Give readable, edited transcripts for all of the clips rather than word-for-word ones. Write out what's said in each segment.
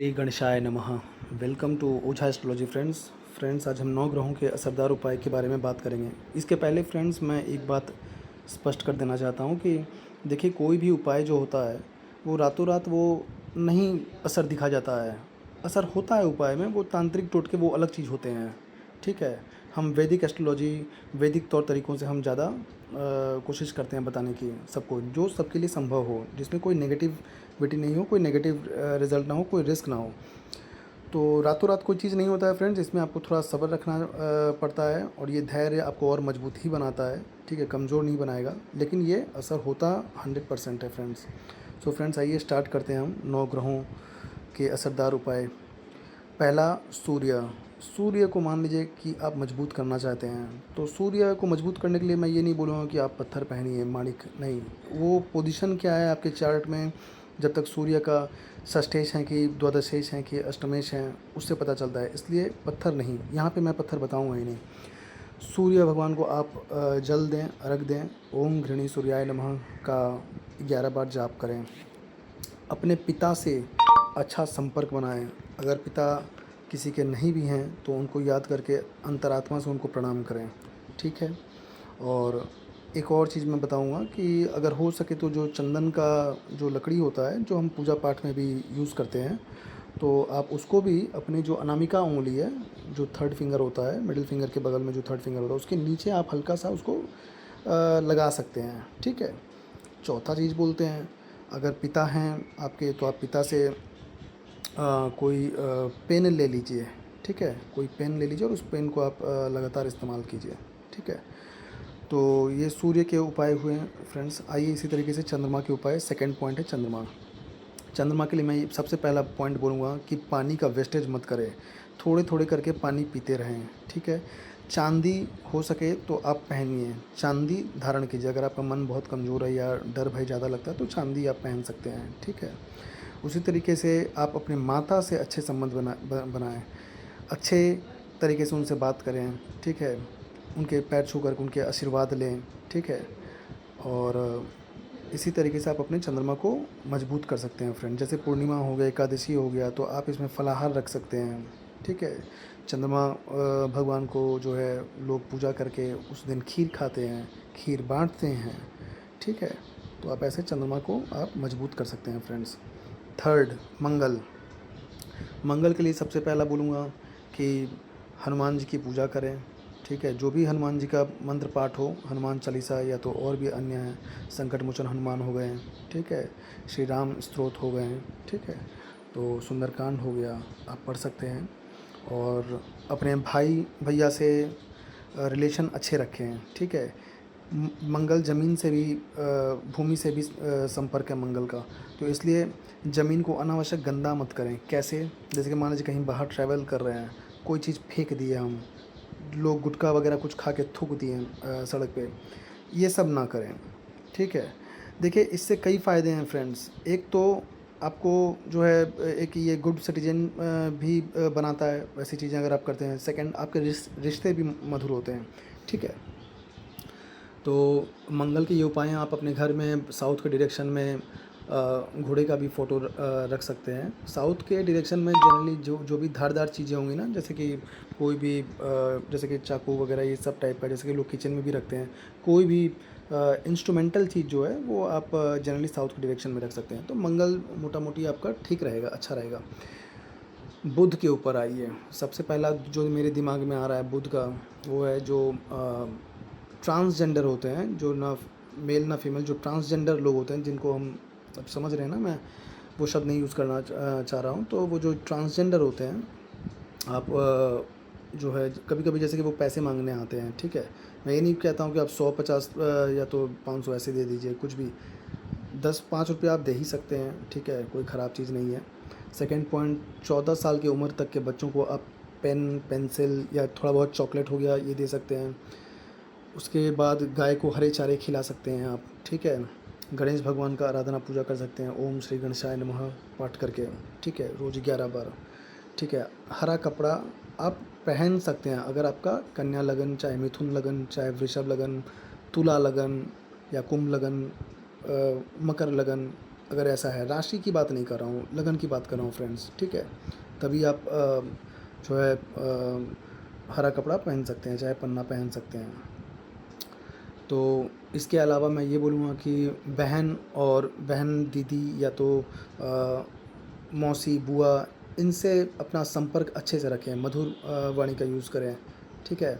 श्री गणेशाय नमः। Welcome to Ojha astrology friends, आज हम 9 ग्रहों के असरदार उपाय के बारे में बात करेंगे। इसके पहले फ्रेंड्स मैं एक बात स्पष्ट कर देना चाहता हूँ कि देखिए, कोई भी उपाय जो होता है वो रातों रात वो नहीं असर दिखा जाता है। असर होता है उपाय में, वो तांत्रिक टोटके वो अलग चीज़ होते हैं। ठीक है, हम वैदिक एस्ट्रोलॉजी, वैदिक तौर तरीक़ों से हम ज़्यादा कोशिश करते हैं बताने की सबको, जो सबके लिए संभव हो, जिसमें कोई नेगेटिविटी नहीं हो, कोई नेगेटिव रिज़ल्ट ना हो, कोई रिस्क ना हो। तो रातों रात कोई चीज़ नहीं होता है फ्रेंड्स, इसमें आपको थोड़ा सब्र रखना पड़ता है, और ये धैर्य आपको और मजबूत ही बनाता है। ठीक है, कमज़ोर नहीं बनाएगा, लेकिन ये असर होता 100% है फ्रेंड्स। सो फ्रेंड्स, आइए स्टार्ट करते हैं हम 9 ग्रहों के असरदार उपाय। पहला, सूर्य। सूर्य को मान लीजिए कि आप मजबूत करना चाहते हैं, तो सूर्य को मजबूत करने के लिए मैं ये नहीं बोलूँगा कि आप पत्थर पहनिए, माणिक नहीं। वो पोजीशन क्या है आपके चार्ट में, जब तक सूर्य का षष्ठेश है कि द्वादशेश है कि अष्टमेश है, उससे पता चलता है। इसलिए पत्थर नहीं, यहाँ पे मैं पत्थर बताऊँगा ही नहीं। सूर्य भगवान को आप जल दें, अर्घ दें। ओम घृणी सूर्याय नमः का 11 बार जाप करें। अपने पिता से अच्छा संपर्क बनाएं। अगर पिता किसी के नहीं भी हैं तो उनको याद करके अंतरात्मा से उनको प्रणाम करें। ठीक है, और एक और चीज़ मैं बताऊंगा कि अगर हो सके तो जो चंदन का जो लकड़ी होता है, जो हम पूजा पाठ में भी यूज़ करते हैं, तो आप उसको भी अपनी जो अनामिका उंगली है, जो थर्ड फिंगर होता है, मिडिल फिंगर के बगल में जो थर्ड फिंगर होता है, उसके नीचे आप हल्का सा उसको लगा सकते हैं। ठीक है। चौथा चीज़ बोलते हैं, अगर पिता हैं आपके तो आप पिता से कोई पेन ले लीजिए। ठीक है, कोई पेन ले लीजिए और उस पेन को आप लगातार इस्तेमाल कीजिए। ठीक है, तो ये सूर्य के उपाय हुए हैं फ्रेंड्स। आइए इसी तरीके से चंद्रमा के उपाय। सेकंड पॉइंट है चंद्रमा। चंद्रमा के लिए मैं सबसे पहला पॉइंट बोलूँगा कि पानी का वेस्टेज मत करें, थोड़े थोड़े करके पानी पीते रहें। ठीक है, चांदी हो सके तो आप पहनिए, चांदी धारण कीजिए। अगर आपका मन बहुत कमज़ोर है या डर भय ज़्यादा लगता है तो चांदी आप पहन सकते हैं। ठीक है, उसी तरीके से आप अपने माता से अच्छे संबंध बनाएं, अच्छे तरीके से उनसे बात करें। ठीक है, उनके पैर छू कर उनके आशीर्वाद लें। ठीक है, और इसी तरीके से आप अपने चंद्रमा को मजबूत कर सकते हैं फ्रेंड। जैसे पूर्णिमा हो गया, एकादशी हो गया, तो आप इसमें फलाहार रख सकते हैं। ठीक है, चंद्रमा भगवान को जो है लोग पूजा करके उस दिन खीर खाते हैं, खीर बांटते हैं। ठीक है, तो आप ऐसे चंद्रमा को आप मजबूत कर सकते हैं फ्रेंड्स। थर्ड, मंगल। मंगल के लिए सबसे पहला बोलूँगा कि हनुमान जी की पूजा करें। ठीक है, जो भी हनुमान जी का मंत्र पाठ हो, हनुमान चालीसा या तो और भी अन्य हैं, संकट मोचन हनुमान हो गए हैं। ठीक है, श्री राम स्तोत्र हो गए हैं। ठीक है, तो सुंदरकांड हो गया, आप पढ़ सकते हैं। और अपने भाई भैया से रिलेशन अच्छे रखें। ठीक है, मंगल ज़मीन से भी भूमि से भी संपर्क है मंगल का, तो इसलिए ज़मीन को अनावश्यक गंदा मत करें। कैसे? जैसे कि मान लीजिए कहीं बाहर ट्रैवल कर रहे हैं, कोई चीज़ फेंक दी है, हम लोग गुटखा वगैरह कुछ खा के थूक दिए सड़क पे, ये सब ना करें। ठीक है, देखिए इससे कई फ़ायदे हैं फ्रेंड्स। एक तो आपको जो है एक ये गुड सिटीजन भी बनाता है, वैसी चीज़ें अगर आप करते हैं। सेकंड, आपके रिश्ते भी मधुर होते हैं। ठीक है, तो मंगल के ये उपाय हैं। आप अपने घर में साउथ के डायरेक्शन में घोड़े का भी फ़ोटो रख सकते हैं। साउथ के डायरेक्शन में जनरली जो जो भी धारदार चीज़ें होंगी ना, जैसे कि कोई भी जैसे कि चाकू वगैरह, ये सब टाइप का, जैसे कि लोग किचन में भी रखते हैं, कोई भी इंस्ट्रूमेंटल चीज़ जो है वो आप जनरली साउथ के डायरेक्शन में रख सकते हैं। तो मंगल मोटा मोटी आपका ठीक रहेगा, अच्छा रहेगा। बुध के ऊपर आइए। सबसे पहला जो मेरे दिमाग में आ रहा है बुध का, वो है जो ट्रांसजेंडर होते हैं, जो ना मेल ना फीमेल, जो ट्रांसजेंडर लोग होते हैं, जिनको हम अब समझ रहे हैं ना, मैं वो शब्द नहीं यूज़ करना चाह रहा हूँ। तो वो जो ट्रांसजेंडर होते हैं, आप जो है कभी कभी जैसे कि वो पैसे मांगने आते हैं। ठीक है, मैं ये नहीं कहता हूँ कि आप 100-50 या तो 500 ऐसे दे दीजिए, कुछ भी 10-5 रुपये आप दे ही सकते हैं। ठीक है, कोई ख़राब चीज़ नहीं है। सेकंड पॉइंट, 14 साल की उम्र तक के बच्चों को आप पेन, पेंसिल या थोड़ा बहुत चॉकलेट हो गया, ये दे सकते हैं। उसके बाद गाय को हरे चारे खिला सकते हैं आप। ठीक है, गणेश भगवान का आराधना पूजा कर सकते हैं, ओम श्री गणेशाय नमः पाठ करके। ठीक है, रोज़ 11 बार। ठीक है, हरा कपड़ा आप पहन सकते हैं। अगर आपका कन्या लगन, चाहे मिथुन लगन, चाहे वृषभ लगन, तुला लगन या कुंभ लगन, मकर लगन, अगर ऐसा है, राशि की बात नहीं कर रहा हूँ, लगन की बात कर रहा हूँ फ्रेंड्स, ठीक है। तभी आप जो है हरा कपड़ा पहन सकते हैं, चाहे पन्ना पहन सकते हैं। तो इसके अलावा मैं ये बोलूँगा कि बहन और बहन दीदी या तो मौसी बुआ, इनसे अपना संपर्क अच्छे से रखें, मधुर वाणी का यूज़ करें, ठीक है।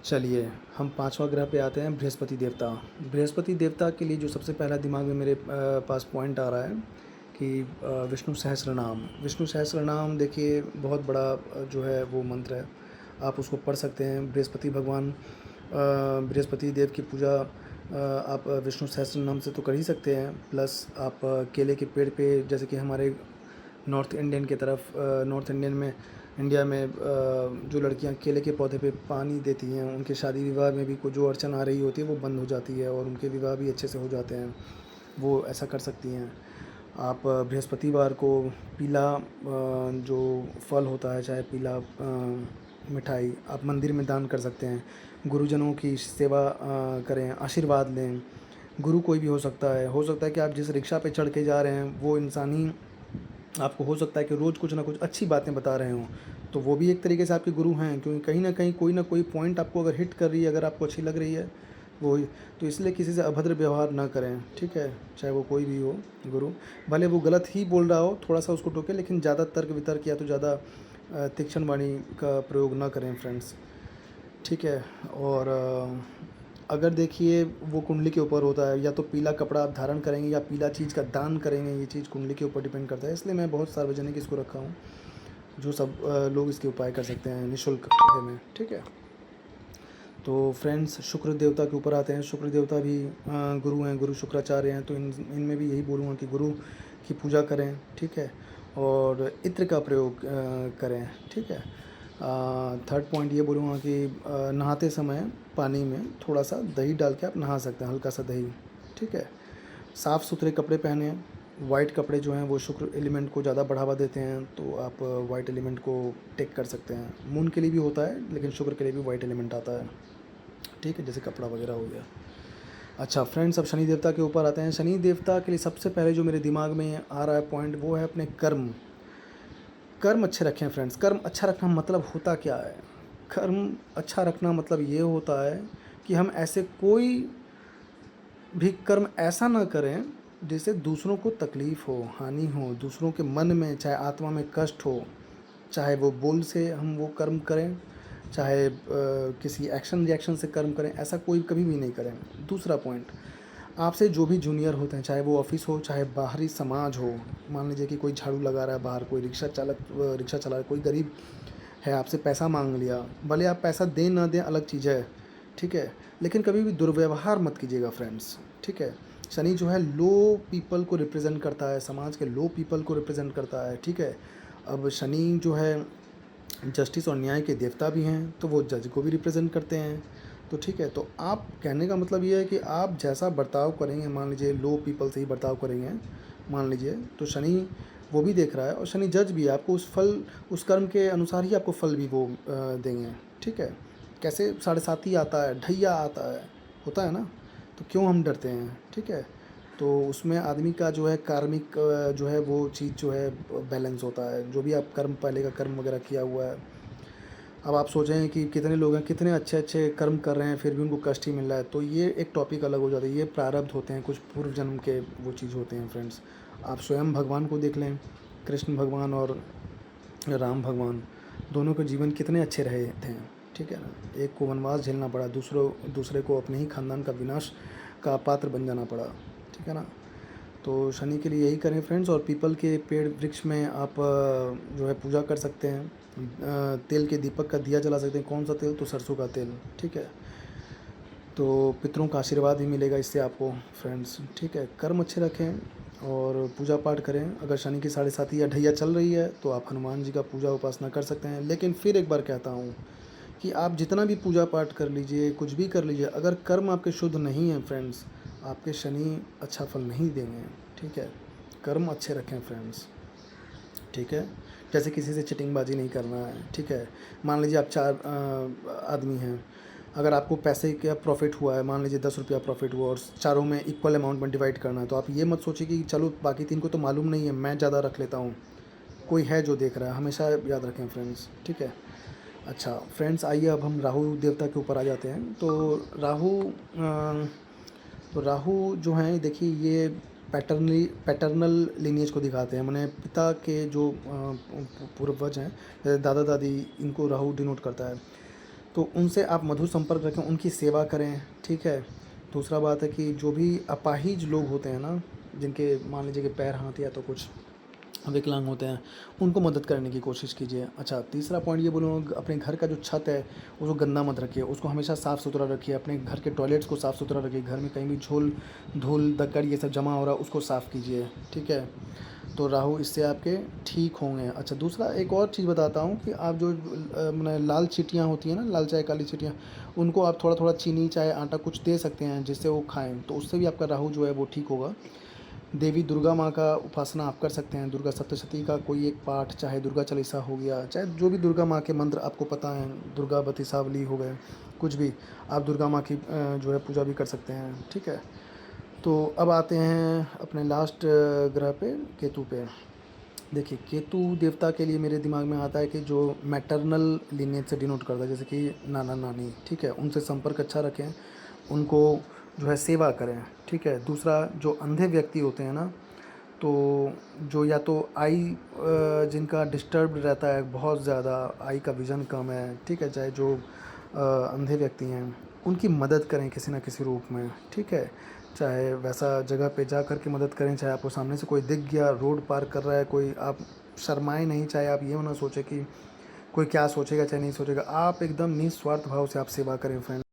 चलिए हम पांचवा ग्रह पे आते हैं, बृहस्पति देवता। बृहस्पति देवता के लिए जो सबसे पहला दिमाग में मेरे पास पॉइंट आ रहा है कि विष्णु सहस्त्रनाम। विष्णु सहस्त्रनाम देखिए बहुत बड़ा जो है वो मंत्र है, आप उसको पढ़ सकते हैं। बृहस्पति भगवान बृहस्पति देव की पूजा आप विष्णु सहस्त्रनाम से तो कर ही सकते हैं, प्लस आप केले के पेड़ पे, जैसे कि हमारे नॉर्थ इंडियन की तरफ, नॉर्थ इंडियन में, इंडिया में जो लड़कियां केले के पौधे पे पानी देती हैं, उनके शादी विवाह में भी कोई जो अड़चन आ रही होती है वो बंद हो जाती है और उनके विवाह भी अच्छे से हो जाते हैं, वो ऐसा कर सकती हैं। आप बृहस्पतिवार को पीला जो फल होता है, चाहे पीला मिठाई, आप मंदिर में दान कर सकते हैं। गुरुजनों की सेवा करें, आशीर्वाद लें। गुरु कोई भी हो सकता है कि आप जिस रिक्शा पे चढ़ के जा रहे हैं वो इंसान ही आपको हो सकता है कि रोज़ कुछ ना कुछ अच्छी बातें बता रहे हों, तो वो भी एक तरीके से आपके गुरु हैं, क्योंकि कहीं ना कोई पॉइंट आपको अगर हिट कर रही है, अगर आपको अच्छी लग रही है वो, तो इसलिए किसी से अभद्र व्यवहार ना करें, ठीक है, चाहे वो कोई भी हो गुरु। भले वो गलत ही बोल रहा हो, थोड़ा सा उसको टोके, लेकिन ज़्यादा तर्क वितर्क या तो ज़्यादा तीक्ष्ण वाणी का प्रयोग ना करें फ्रेंड्स, ठीक है। और अगर देखिए वो कुंडली के ऊपर होता है, या तो पीला कपड़ा आप धारण करेंगे या पीला चीज़ का दान करेंगे, ये चीज़ कुंडली के ऊपर डिपेंड करता है, इसलिए मैं बहुत सार्वजनिक इसको रखा हूँ, जो सब लोग इसके उपाय कर सकते हैं निःशुल्क में, ठीक है। तो फ्रेंड्स शुक्र देवता के ऊपर आते हैं। शुक्र देवता भी गुरु हैं, गुरु शुक्राचार्य हैं, तो इनमें भी यही बोलूँगा कि गुरु की पूजा करें, ठीक है, और इत्र का प्रयोग करें, ठीक है। थर्ड पॉइंट ये बोलूँगा कि नहाते समय पानी में थोड़ा सा दही डाल के आप नहा सकते हैं, हल्का सा दही, ठीक है। साफ़ सुथरे कपड़े पहने, वाइट कपड़े जो हैं वो शुक्र एलिमेंट को ज़्यादा बढ़ावा देते हैं, तो आप वाइट एलिमेंट को टेक कर सकते हैं। मून के लिए भी होता है, लेकिन शुक्र के लिए भी वाइट एलिमेंट आता है, ठीक है, जैसे कपड़ा वगैरह हो गया। अच्छा फ्रेंड्स, अब शनि देवता के ऊपर आते हैं। शनि देवता के लिए सबसे पहले जो मेरे दिमाग में आ रहा है पॉइंट, वो है अपने कर्म। कर्म अच्छे रखें फ्रेंड्स। कर्म अच्छा रखना मतलब होता क्या है? कर्म अच्छा रखना मतलब ये होता है कि हम ऐसे कोई भी कर्म ऐसा ना करें जिससे दूसरों को तकलीफ़ हो, हानि हो, दूसरों के मन में चाहे आत्मा में कष्ट हो, चाहे वो बोल से हम वो कर्म करें, चाहे किसी एक्शन रिएक्शन से कर्म करें, ऐसा कोई कभी भी नहीं करें। दूसरा पॉइंट, आपसे जो भी जूनियर होते हैं, चाहे वो ऑफिस हो, चाहे बाहरी समाज हो, मान लीजिए कि कोई झाड़ू लगा रहा है बाहर, कोई रिक्शा रिक्शा चला रहा है, कोई गरीब है, आपसे पैसा मांग लिया, भले आप पैसा दें ना दें अलग चीज़ है, ठीक है, लेकिन कभी भी दुर्व्यवहार मत कीजिएगा फ्रेंड्स, ठीक है। शनि जो है लो पीपल को रिप्रेजेंट करता है, समाज के लो पीपल को रिप्रेजेंट करता है, ठीक है। अब शनि जो है जस्टिस और न्याय के देवता भी हैं, तो वो जज को भी रिप्रेजेंट करते हैं, तो ठीक है। तो आप कहने का मतलब ये है कि आप जैसा बर्ताव करेंगे, मान लीजिए लो पीपल से ही बर्ताव करेंगे, मान लीजिए, तो शनि वो भी देख रहा है और शनि जज भी है, आपको उस फल, उस कर्म के अनुसार ही आपको फल भी वो देंगे, ठीक है। कैसे साढ़े साथी आता है, ढैया आता है, होता है ना, तो क्यों हम डरते हैं, ठीक है। तो उसमें आदमी का जो है कार्मिक जो है वो चीज़ जो है बैलेंस होता है, जो भी आप कर्म पहले का कर्म वगैरह किया हुआ है। अब आप सोचें कि कितने लोग हैं, कितने अच्छे अच्छे कर्म कर रहे हैं, फिर भी उनको कष्ट ही मिल रहा है, तो ये एक टॉपिक अलग हो जाता है। ये प्रारब्ध होते हैं, कुछ पूर्व जन्म के वो चीज़ होते हैं फ्रेंड्स। आप स्वयं भगवान को देख लें, कृष्ण भगवान और राम भगवान दोनों के जीवन कितने अच्छे रहे थे, ठीक है ना। एक को वनवास झेलना पड़ा, दूसरे को अपने ही खानदान का विनाश का पात्र बन जाना पड़ा, ठीक है ना। तो शनि के लिए यही करें फ्रेंड्स। और पीपल के पेड़ वृक्ष में आप जो है पूजा कर सकते हैं, तेल के दीपक का दिया जला सकते हैं। कौन सा तेल? तो सरसों का तेल, ठीक है। तो पितरों का आशीर्वाद भी मिलेगा इससे आपको फ्रेंड्स, ठीक है। कर्म अच्छे रखें और पूजा पाठ करें। अगर शनि की साढ़े साथी या ढैया चल रही है तो आप हनुमान जी का पूजा उपासना कर सकते हैं। लेकिन फिर एक बार कहता हूँ कि आप जितना भी पूजा पाठ कर लीजिए, कुछ भी कर लीजिए, अगर कर्म आपके शुद्ध नहीं हैं फ्रेंड्स, आपके शनि अच्छा फल नहीं देंगे, ठीक है। कर्म अच्छे रखें फ्रेंड्स, ठीक है। जैसे किसी से चिटिंगबाजी नहीं करना है, ठीक है। मान लीजिए आप चार आदमी हैं, अगर आपको पैसे का प्रॉफिट हुआ है, मान लीजिए 10 रुपया प्रॉफिट हुआ और चारों में इक्वल अमाउंट में डिवाइड करना है, तो आप ये मत सोचिए कि चलो बाकी 3 को तो मालूम नहीं है, मैं ज़्यादा रख लेता हूँ। कोई है जो देख रहा है, हमेशा याद रखें फ्रेंड्स, ठीक है। अच्छा फ्रेंड्स, आइए अब हम राहु देवता के ऊपर आ जाते हैं। तो राहु जो हैं, देखिए ये पैटर्नल लीनिएज को दिखाते हैं, माने पिता के जो पूर्वज हैं, जैसे दादा दादी, इनको राहु डिनोट करता है। तो उनसे आप मधुर संपर्क रखें, उनकी सेवा करें, ठीक है। दूसरा बात है कि जो भी अपाहिज लोग होते हैं ना, जिनके मान लीजिए कि पैर हाथ या तो कुछ विकलांग होते हैं, उनको मदद करने की कोशिश कीजिए। अच्छा, तीसरा पॉइंट ये बोलूँगा, अपने घर का जो छत है उसको गंदा मत रखिए, उसको हमेशा साफ़ सुथरा रखिए। अपने घर के टॉयलेट्स को साफ़ सुथरा रखिए, घर में कहीं भी झोल धूल दक्कड़ ये सब जमा हो रहा है उसको साफ़ कीजिए, ठीक है। तो राहु इससे आपके ठीक होंगे। अच्छा, दूसरा एक और चीज़ बताता हूँ कि आप जो मैंने लाल चींटियाँ होती हैं ना, लाल चाय काली चींटियाँ, उनको आप थोड़ा थोड़ा चीनी चाय आटा कुछ दे सकते हैं जिससे वो खाएं, तो उससे भी आपका राहु जो है वो ठीक होगा। देवी दुर्गा माँ का उपासना आप कर सकते हैं, दुर्गा सप्तशती का कोई एक पाठ, चाहे दुर्गा चालीसा हो गया, चाहे जो भी दुर्गा माँ के मंत्र आपको पता हैं, दुर्गा बती सावली हो गए, कुछ भी आप दुर्गा माँ की जो है पूजा भी कर सकते हैं, ठीक है। तो अब आते हैं अपने लास्ट ग्रह पे, केतु पे। देखिए केतु देवता के लिए मेरे दिमाग में आता है कि जो मैटरनल लीनिएज से डिनोट करता है, जैसे कि नाना नानी, ठीक है, उनसे संपर्क अच्छा रखें, उनको जो है सेवा करें, ठीक है। दूसरा, जो अंधे व्यक्ति होते हैं ना, तो जो या तो आई जिनका डिस्टर्ब रहता है बहुत ज़्यादा, आई का विज़न कम है, ठीक है, चाहे जो अंधे व्यक्ति हैं उनकी मदद करें किसी ना किसी रूप में, ठीक है। चाहे वैसा जगह पे जा कर के मदद करें, चाहे आपको सामने से कोई दिख गया, रोड पार कर रहा है कोई, आप शर्माएं नहीं, चाहे आप ये ना सोचें कि कोई क्या सोचेगा चाहे नहीं सोचेगा, आप एकदम निस्वार्थ भाव से आप सेवा करें फ्रेंड।